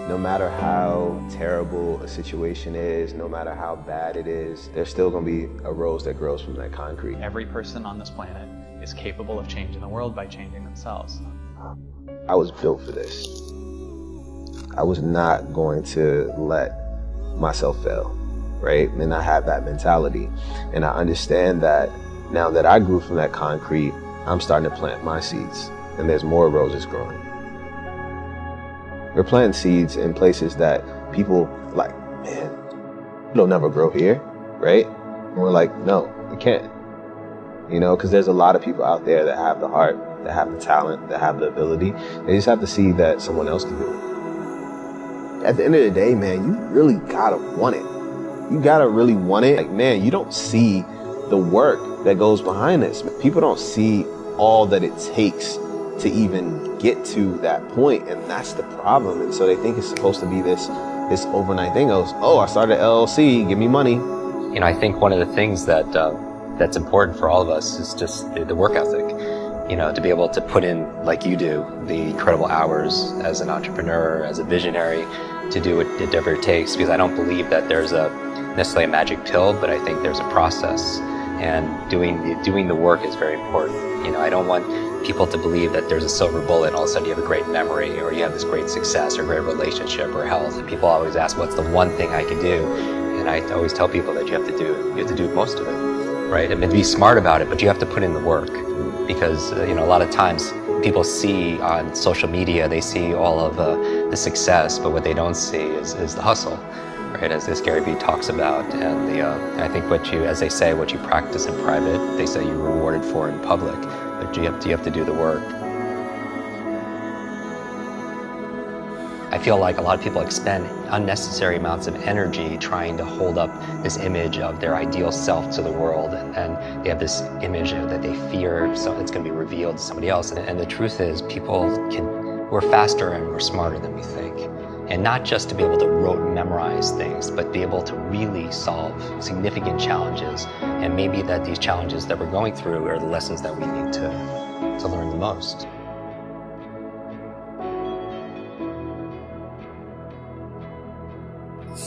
No matter how terrible a situation is, no matter how bad it is, there's still going to be a rose that grows from that concrete. Every person on this planet is capable of changing the world by changing themselves. I was built for this. I was not going to let myself fail, right? And I have that mentality. And I understand that now that I grew from that concrete, I'm starting to plant my seeds, and there's more roses growing. We're planting seeds in places that people like, man, it'll never grow here, right? And we're like, no, it can't. You know, because there's a lot of people out there that have the heart, that have the talent, that have the ability. They just have to see that someone else can do it. At the end of the day, man, you really gotta want it. You gotta really want it. Like, man, you don't see the work that goes behind this. People don't see all that it takes to even get to that point, and that's the problem. And so they think it's supposed to be this overnight thing. Oh, I started an LLC, give me money. You know, I think one of the things that that's important for all of us is just the work ethic. You know, to be able to put in, like you do, the incredible hours as an entrepreneur, as a visionary, to do whatever it takes. Because I don't believe that there's necessarily a magic pill, but I think there's a process, and doing the work is very important. You know, I don't want people to believe that there's a silver bullet and all of a sudden you have a great memory, or you have this great success or great relationship or health. And people always ask, what's the one thing I can do? And I always tell people that you have to do most of it, right? I mean, be smart about it, but you have to put in the work. Because, you know, a lot of times people see on social media, they see all of the success, but what they don't see is the hustle, right? As Gary Vee talks about. And I think as they say, what you practice in private, they say you're rewarded for in public. But you have to do the work. I feel like a lot of people expend unnecessary amounts of energy trying to hold up this image of their ideal self to the world, and they have this image that they fear so it's going to be revealed to somebody else. And the truth is, we're faster and we're smarter than we think. And not just to be able to memorize things, but be able to really solve significant challenges. And maybe that these challenges that we're going through are the lessons that we need to learn the most.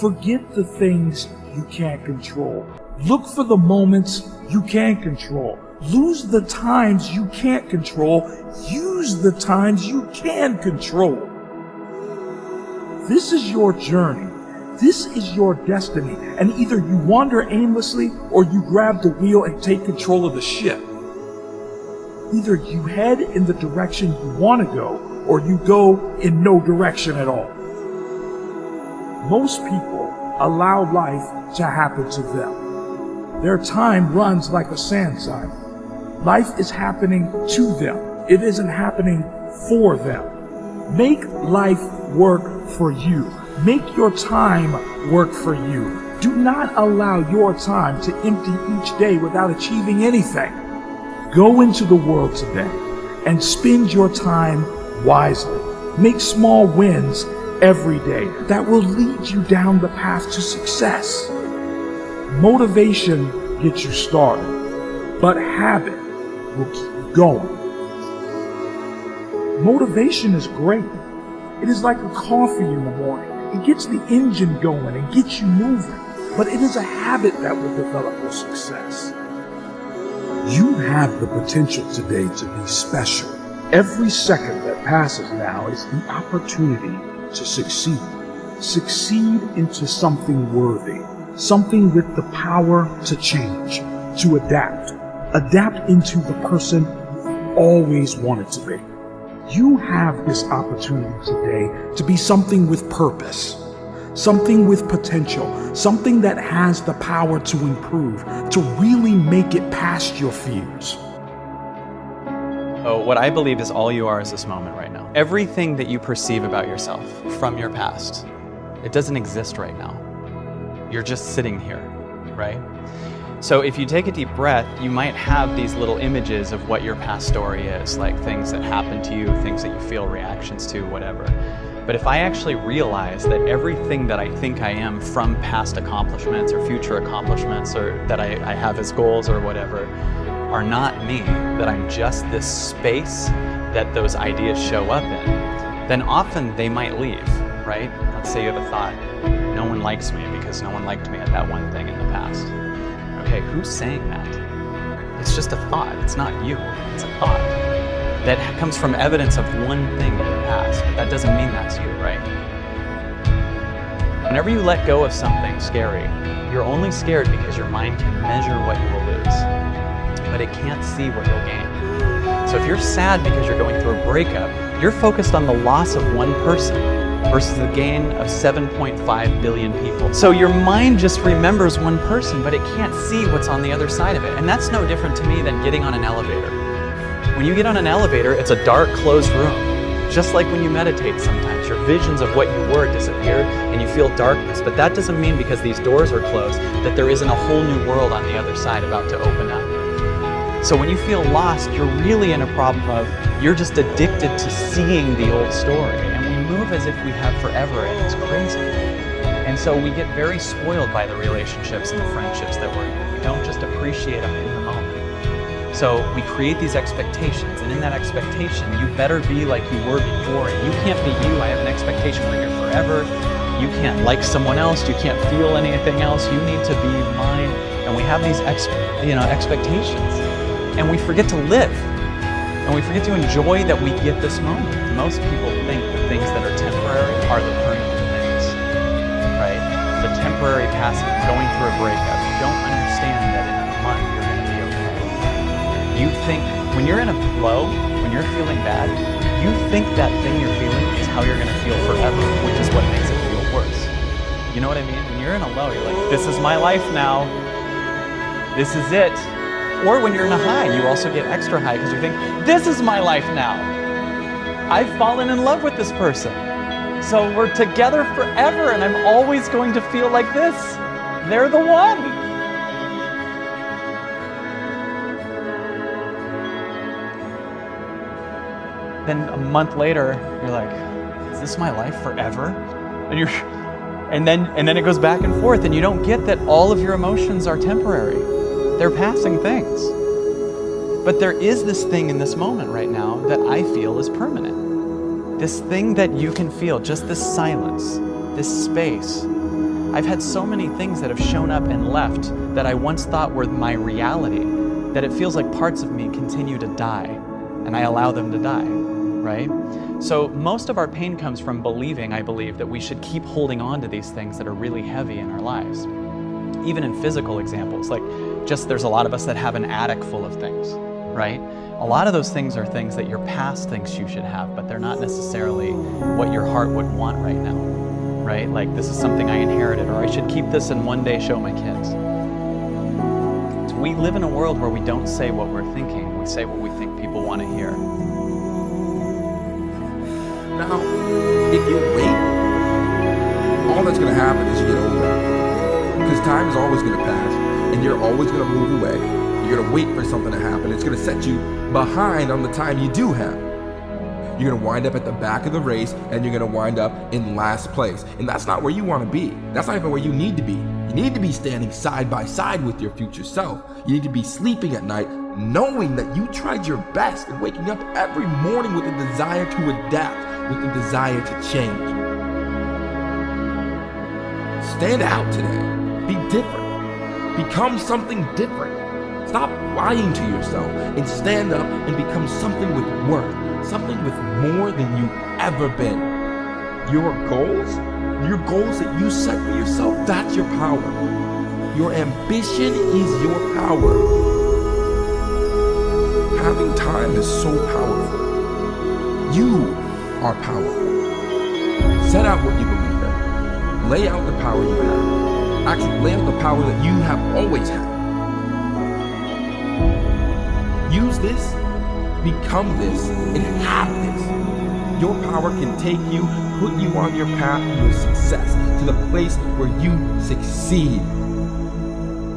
Forget the things you can't control. Look for the moments you can control. Lose the times you can't control. Use the times you can control. This is your journey. This is your destiny. And either you wander aimlessly or you grab the wheel and take control of the ship. Either you head in the direction you want to go, or you go in no direction at all. Most people allow life to happen to them. Their time runs like a sand cycle. Life is happening to them. It isn't happening for them. Make life work for you. Make your time work for you. Do not allow your time to empty each day without achieving anything. Go into the world today and spend your time wisely. Make small wins every day that will lead you down the path to success. Motivation gets you started, but habit will keep you going. Motivation is great. It is like a coffee in the morning. It gets the engine going and gets you moving, but it is a habit that will develop your success. You have the potential today to be special. Every second that passes now is the opportunity to succeed. Succeed into something worthy, something with the power to change, to adapt. Adapt into the person you always wanted to be. You have this opportunity today to be something with purpose, something with potential, something that has the power to improve, to really make it past your fears. So what I believe is all you are is this moment right now. Everything that you perceive about yourself from your past, it doesn't exist right now. You're just sitting here, right? So if you take a deep breath, you might have these little images of what your past story is, like things that happened to you, things that you feel reactions to, whatever. But if I actually realize that everything that I think I am from past accomplishments or future accomplishments, or that I have as goals or whatever, are not me, that I'm just this space that those ideas show up in, then often they might leave. right? Let's say you have a thought, no one likes me because no one liked me at that one thing in the past. Okay, who's saying that? It's just a thought, it's not you, it's a thought. That comes from evidence of one thing in the past, but that doesn't mean that's you, right? Whenever you let go of something scary, you're only scared because your mind can measure what you will lose, but it can't see what you'll gain. So if you're sad because you're going through a breakup, you're focused on the loss of one person versus the gain of 7.5 billion people. So your mind just remembers one person, but it can't see what's on the other side of it. And that's no different to me than getting on an elevator. When you get on an elevator, it's a dark, closed room. Just like when you meditate sometimes, your visions of what you were disappear and you feel darkness. But that doesn't mean because these doors are closed that there isn't a whole new world on the other side about to open up. So when you feel lost, you're really in a problem of you're just addicted to seeing the old story. And we move as if we have forever, and it's crazy. And so we get very spoiled by the relationships and the friendships that we're in. We don't just appreciate them in the moment. So we create these expectations, and in that expectation, you better be like you were before, and you can't be you. I have an expectation we're here forever. You can't like someone else. You can't feel anything else. You need to be mine. And we have these expectations, and we forget to live, and we forget to enjoy that we get this moment. Most people think the things that are temporary are the permanent things, right? The temporary passing, going through a breakup. You don't understand that in a month you're going to be okay. You think, when you're in a low, when you're feeling bad, you think that thing you're feeling is how you're going to feel forever, which is what makes it feel worse. You know what I mean? When you're in a low, you're like, this is my life now. This is it. Or when you're in a high, you also get extra high because you think, this is my life now. I've fallen in love with this person. So we're together forever and I'm always going to feel like this. They're the one. Then a month later, you're like, is this my life forever? And then it goes back and forth, and you don't get that all of your emotions are temporary. They're passing things. But there is this thing in this moment right now that I feel is permanent. This thing that you can feel, just this silence, this space. I've had so many things that have shown up and left that I once thought were my reality, that it feels like parts of me continue to die, and I allow them to die, right? So most of our pain comes from believing, I believe, that we should keep holding on to these things that are really heavy in our lives. Even in physical examples, like just there's a lot of us that have an attic full of things, right? A lot of those things are things that your past thinks you should have, but they're not necessarily what your heart would want right now, right? Like this is something I inherited, or I should keep this and one day show my kids. So we live in a world where we don't say what we're thinking, we say what we think people want to hear. Now, if you wait, all that's going to happen is you get older. Because time is always going to pass, and you're always going to move away. You're going to wait for something to happen. It's going to set you behind on the time you do have. You're going to wind up at the back of the race, and you're going to wind up in last place. And that's not where you want to be. That's not even where you need to be. You need to be standing side by side with your future self. You need to be sleeping at night knowing that you tried your best and waking up every morning with a desire to adapt, with a desire to change. Stand out today. Be different. Become something different. Stop lying to yourself and stand up and become something with worth, something with more than you've ever been. Your goals that you set for yourself, that's your power. Your ambition is your power. Having time is so powerful. You are powerful. Set out what you believe in. Lay out the power you have. Actually, lay out the power that you have always had. Use this, become this, and have this. Your power can take you, put you on your path to your success, to the place where you succeed,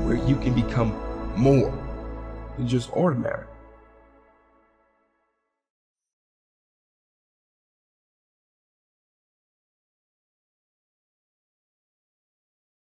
where you can become more than just ordinary.